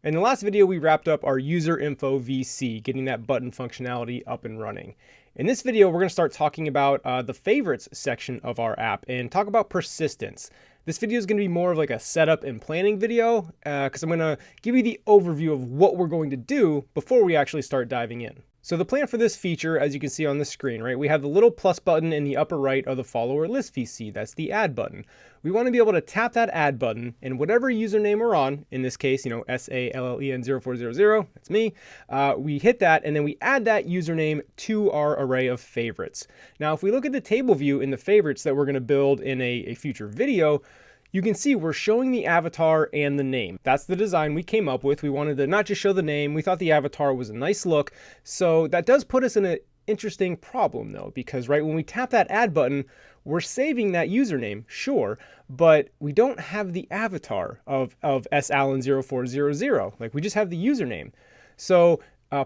In the last video, we wrapped up our user info VC, getting that button functionality up and running. In this video, we're going to start talking about the favorites section of our app and talk about persistence. This video is going to be more of like a setup and planning video because I'm going to give you the overview of what we're going to do before we actually start diving in. So the plan for this feature, as you can see on the screen, right, we have the little plus button in the upper right of the follower list VC. That's the add button. We want to be able to tap that add button and whatever username we're on, in this case, SALLEN0400, that's me, we hit that and then we add that username to our array of favorites. Now, if we look at the table view in the favorites that we're going to build in a future video, you can see we're showing the avatar and the name. That's the design we came up with. We wanted to not just show the name, we thought the avatar was a nice look. So that does put us in an interesting problem though, because right when we tap that add button, we're saving that username, sure, but we don't have the avatar of SALLEN0400. Like we just have the username. So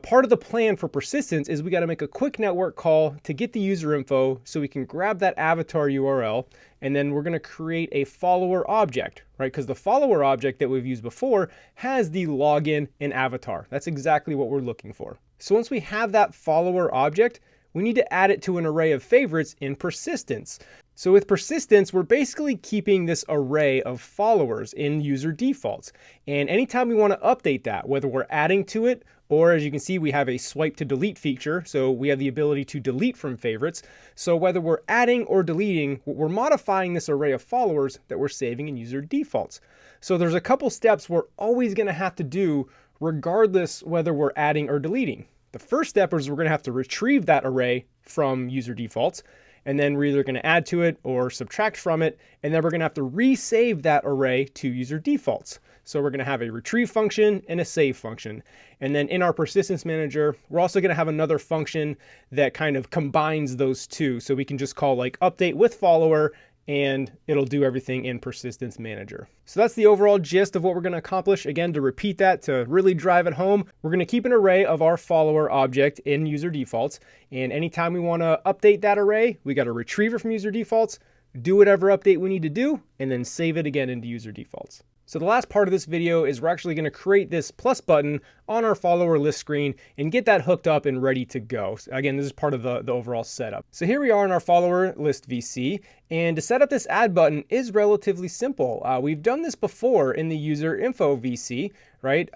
part of the plan for persistence is we got to make a quick network call to get the user info so we can grab that avatar URL, and then we're going to create a follower object, right? Because the follower object that we've used before has the login and avatar. That's exactly what we're looking for. So once we have that follower object, we need to add it to an array of favorites in persistence. So with persistence, we're basically keeping this array of followers in user defaults. And anytime we want to update that, whether we're adding to it, or as you can see, we have a swipe to delete feature. So we have the ability to delete from favorites. So whether we're adding or deleting, we're modifying this array of followers that we're saving in user defaults. So there's a couple steps we're always going to have to do regardless whether we're adding or deleting. The first step is we're going to have to retrieve that array from user defaults, and then we're either going to add to it or subtract from it, and then we're going to have to resave that array to user defaults. So we're going to have a retrieve function and a save function. And then in our persistence manager, we're also going to have another function that kind of combines those two. So we can just call like update with follower and it'll do everything in persistence manager. So that's the overall gist of what we're going to accomplish. Again, to repeat that, to really drive it home, we're going to keep an array of our follower object in user defaults. And anytime we want to update that array, we got to retrieve it from user defaults, do whatever update we need to do, and then save it again into user defaults. So the last part of this video is we're actually going to create this plus button on our follower list screen and get that hooked up and ready to go. So again, this is part of the overall setup. So here we are in our follower list VC, and to set up this add button is relatively simple. We've done this before in the user info VC, right?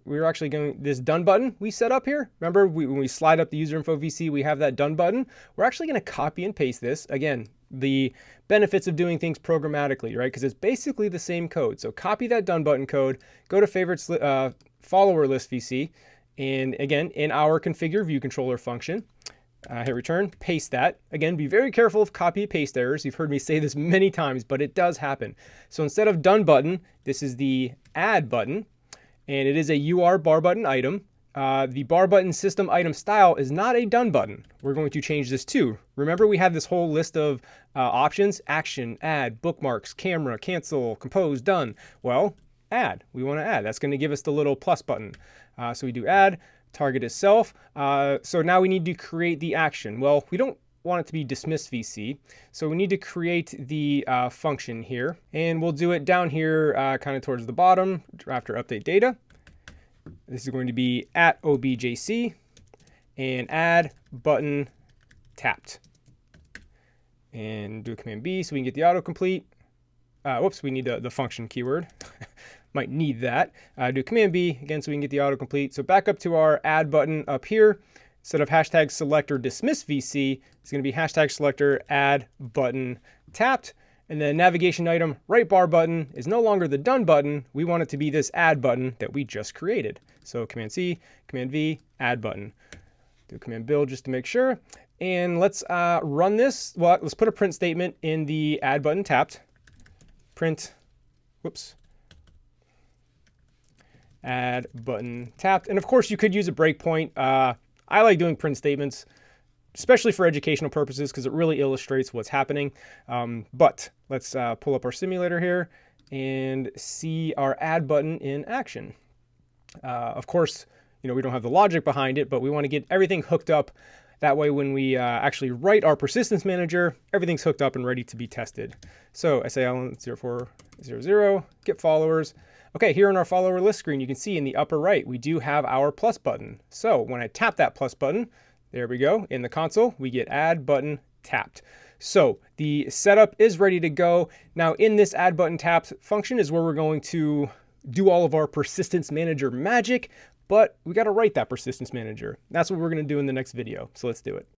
We're actually going, this done button we set up here. Remember when we slide up the user info VC, we have that done button. We're actually going to copy and paste this. Again, the benefits of doing things programmatically, right? Because it's basically the same code. So copy that done button code, go to favorites follower list VC, and again, in our configure view controller function, hit return, paste that. Again, be very careful of copy paste errors. You've heard me say this many times, but it does happen. So instead of done button, this is the add button, and it is a UR bar button item. The bar button system item style is not a done button. We're going to change this too. Remember we have this whole list of options: action, add, bookmarks, camera, cancel, compose, done. Well, add. We want to add. That's going to give us the little plus button. So we do add, target is self. So now we need to create the action. Well, we don't want it to be dismiss VC. So we need to create the function here, and we'll do it down here kind of towards the bottom after update data. This is going to be at objc and add button tapped. And do a command B so we can get the autocomplete. Whoops, we need the function keyword. Might need that. Do command B again so we can get the autocomplete. So back up to our add button up here. Instead of hashtag selector dismiss VC, it's going to be hashtag selector add button tapped. And the navigation item right bar button is no longer the done button. We want it to be this add button that we just created. So command C, command V, add button. Do command build just to make sure. And let's run this. Well, let's put a print statement in the add button tapped. Print, whoops, add button tapped. And of course you could use a breakpoint. I like doing print statements, especially for educational purposes, because it really illustrates what's happening. But let's pull up our simulator here and see our add button in action. Of course, we don't have the logic behind it, but we want to get everything hooked up. That way, when we actually write our persistence manager, everything's hooked up and ready to be tested. So SALLEN0400, get followers. Okay, here on our follower list screen, you can see in the upper right, we do have our plus button. So when I tap that plus button, there we go, in the console, we get add button tapped. So the setup is ready to go. Now in this add button tapped function is where we're going to do all of our persistence manager magic, but we got to write that persistence manager. That's what we're going to do in the next video. So let's do it.